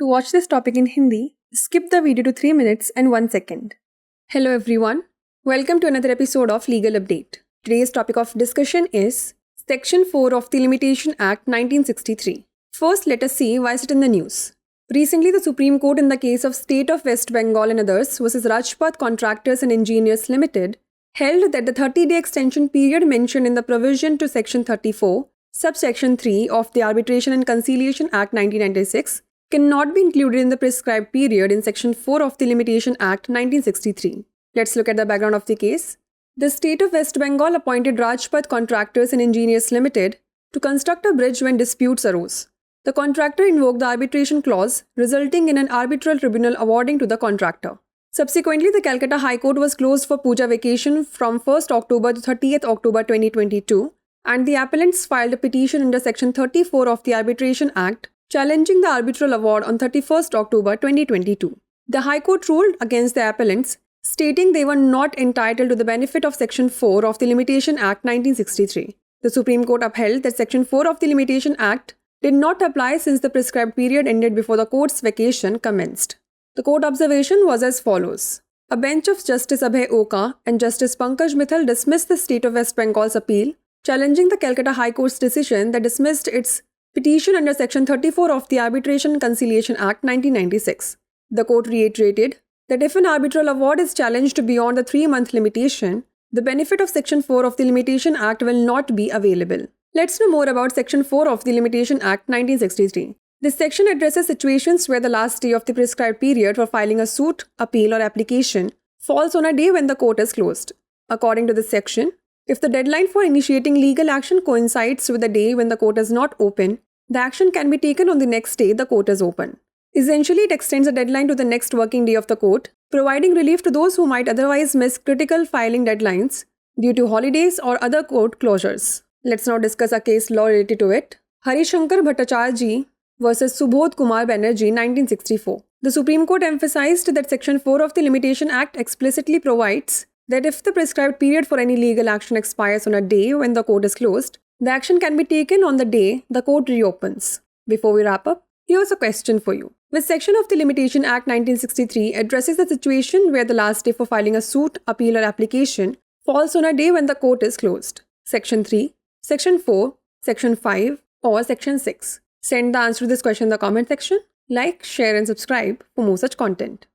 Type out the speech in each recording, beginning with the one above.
watch this topic in Hindi, skip the video to 3 minutes and 1 second. Hello everyone, welcome to another episode of Legal Update. Today's topic of discussion is Section 4 of the Limitation Act 1963. First, let us see why is it in the news. Recently, the Supreme Court in the case of State of West Bengal and others versus Rajpath Contractors and Engineers Limited held that the 30-day extension period mentioned in the provision to Section 34, Subsection 3 of the Arbitration and Conciliation Act 1996 cannot be included in the prescribed period in Section 4 of the Limitation Act 1963. Let's look at the background of the case. The State of West Bengal appointed Rajpath Contractors and Engineers Limited to construct a bridge when disputes arose. The contractor invoked the arbitration clause, resulting in an arbitral tribunal awarding to the contractor. Subsequently, the Calcutta High Court was closed for Puja vacation from 1st October to 30th October 2022, and the appellants filed a petition under Section 34 of the Arbitration Act, challenging the arbitral award on 31st October 2022. The High Court ruled against the appellants, stating they were not entitled to the benefit of Section 4 of the Limitation Act 1963. The Supreme Court upheld that Section 4 of the Limitation Act did not apply since the prescribed period ended before the court's vacation commenced. The court observation was as follows. A bench of Justice Abhay Oka and Justice Pankaj Mithal dismissed the State of West Bengal's appeal, challenging the Calcutta High Court's decision that dismissed its petition under Section 34 of the Arbitration and Conciliation Act 1996. The court reiterated that if an arbitral award is challenged beyond the 3-month limitation, the benefit of Section 4 of the Limitation Act will not be available. Let's know more about Section 4 of the Limitation Act 1963. This section addresses situations where the last day of the prescribed period for filing a suit, appeal or application falls on a day when the court is closed. According to this section, if the deadline for initiating legal action coincides with the day when the court is not open, the action can be taken on the next day the court is open. Essentially, it extends the deadline to the next working day of the court, providing relief to those who might otherwise miss critical filing deadlines due to holidays or other court closures. Let's now discuss a case law related to it. Harishankar Bhattacharya Ji versus Subodh Kumar Banerjee 1964. The Supreme Court emphasized that Section 4 of the Limitation Act explicitly provides that if the prescribed period for any legal action expires on a day when the court is closed, the action can be taken on the day the court reopens. Before we wrap up, here's a question for you. Which section of the Limitation Act 1963 addresses the situation where the last day for filing a suit, appeal or application falls on a day when the court is closed? Section 3, Section 4, Section 5 or Section 6? Send the answer to this question in the comment section. Like, share and subscribe for more such content.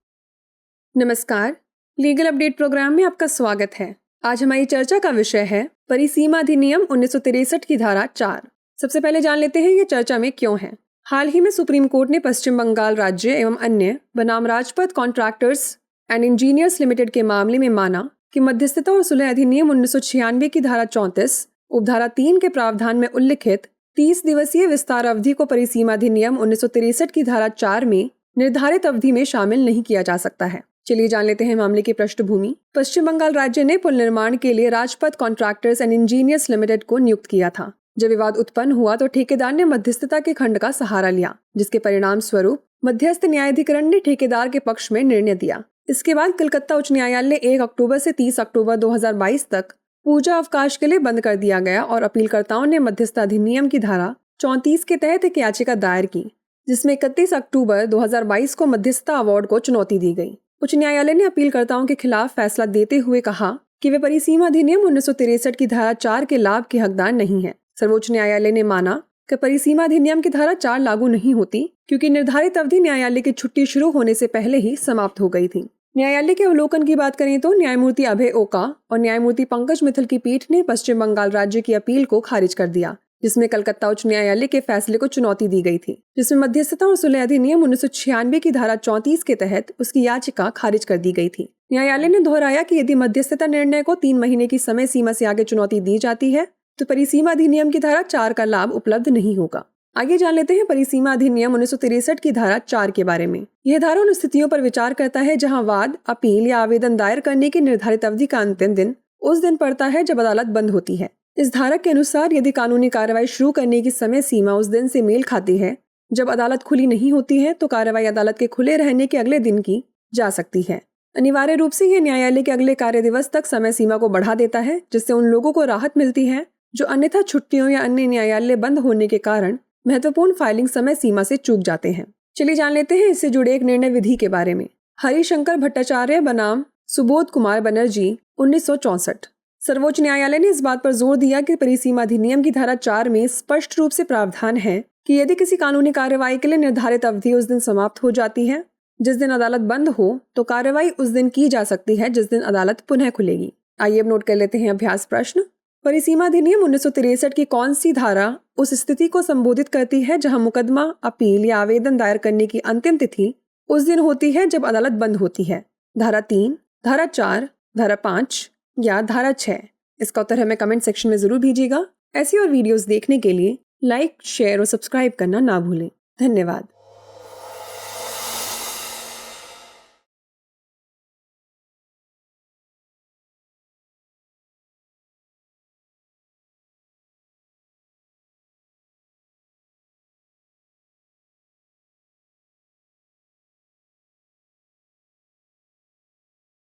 नमस्कार, legal update programme में आपका स्वागत है। आज हमारी चर्चा का विषय है परिसीमा अधिनियम 1963 की धारा 4। सबसे पहले जान लेते हैं ये चर्चा में क्यों है। हाल ही में सुप्रीम कोर्ट ने पश्चिम बंगाल राज्य एवं अन्य बनाम Rajpath contractors and engineers limited के मामले में माना कि मध्यस्थता और सुलह अधिनियम 1996 की धारा 34 उपधारा 3 के प्रावधान में उल्लिखित 30 दिवसीय विस्तार अवधि को परिसीमा अधिनियम 1963 की धारा 4 में निर्धारित अवधि में शामिल नहीं किया जा सकता है। चलिए जान लेते हैं मामले की पृष्ठभूमि। पश्चिम बंगाल राज्य ने पुल निर्माण के लिए Rajpath contractors and engineers limited को नियुक्त किया था। जब विवाद उत्पन्न हुआ तो ठेकेदार ने मध्यस्थता के खंड का सहारा लिया, जिसके परिणाम स्वरूप मध्यस्थ न्यायाधिकरण ने ठेकेदार के पक्ष में निर्णय दिया। इसके बाद कलकत्ता उच्च न्यायालय 1 अक्टूबर से 30 अक्टूबर 2022 तक पूजा अवकाश के लिए बंद कर दिया गया और अपीलकर्ताओं ने मध्यस्थता अधिनियम की धारा 34 के तहत एक याचिका दायर की, जिसमें 31 अक्टूबर 2022 को मध्यस्थता अवार्ड को चुनौती दी गई। उच्च न्यायालय ने अपीलकर्ताओं के खिलाफ फैसला देते हुए कहा कि वे परिसीमा अधिनियम 1963 की धारा 4 के लाभ के हकदार नहीं है। सर्वोच्च न्यायालय ने माना कि परिसीमा अधिनियम की धारा 4 लागू नहीं होती क्योंकि निर्धारित अवधि न्यायालय की छुट्टी शुरू होने से पहले ही समाप्त हो गई थी। न्यायालय के अवलोकन की बात करें तो न्यायमूर्ति अभय ओका और न्यायमूर्ति पंकज मित्तल की पीठ ने पश्चिम बंगाल राज्य की अपील को खारिज कर दिया, जिसमें कलकत्ता उच्च न्यायालय के फैसले को चुनौती दी गई थी, जिसमें मध्यस्थता और सुलह अधिनियम 1996 की धारा 34 के तहत उसकी याचिका खारिज कर दी गई थी। न्यायालय ने दोहराया कि यदि मध्यस्थता निर्णय को 3 महीने की समय सीमा से आगे चुनौती दी जाती है तो परिसीमा अधिनियम की धारा 4 का लाभ उपलब्ध नहीं होगा। आगे जान लेते हैं परिसीमा अधिनियम 1963 की धारा 4 के बारे में। यह धारा उन स्थितियों पर विचार करता है जहां वाद, अपील या आवेदन दायर करने की निर्धारित अवधि का अंतिम दिन उस दिन पड़ता है जब अदालत बंद होती है। इस धारा के अनुसार यदि कानूनी कार्रवाई शुरू करने की समय सीमा उस दिन से मेल खाती है जब अदालत खुली नहीं होती है तो कार्रवाई अदालत के खुले रहने के अगले दिन की जा सकती है। अनिवार्य रूप से यह न्यायालय के अगले कार्य दिवस तक समय सीमा को बढ़ा देता है, जिससे उन लोगों को राहत मिलती है जो अन्यथा छुट्टियों या अन्य न्यायालय बंद होने के कारण महत्वपूर्ण फाइलिंग समय सीमा से चूक जाते हैं। चलिए जान लेते हैं इससे जुड़े एक निर्णय विधि के बारे में। हरिशंकर भट्टाचार्य बनाम सुबोध कुमार बनर्जी 1964। सर्वोच्च न्यायालय ने इस बात पर जोर दिया कि परिसीमा अधिनियम की धारा 4 में स्पष्ट रूप से प्रावधान है कि यदि किसी कानूनी कार्रवाई के लिए निर्धारित अवधि उस दिन समाप्त हो जाती है जिस दिन अदालत बंद हो, तो कार्रवाई उस दिन की जा सकती है जिस दिन अदालत पुनः खुलेगी। आइए अब नोट कर लेते हैं अभ्यास प्रश्न। परिसीमा अधिनियम 1963 की कौन सी धारा उस स्थिति को संबोधित करती है जहां मुकदमा, अपील या आवेदन दायर करने की अंतिम तिथि उस दिन होती है जब अदालत बंद होती है? धारा 3, धारा 4, धारा 5 या धारा 6? इसका उत्तर हमें कमेंट सेक्शन में जरूर भेजिएगा। ऐसी और वीडियोस देखने के लिए लाइक, शेयर और सब्सक्राइब करना ना भूलें। धन्यवाद।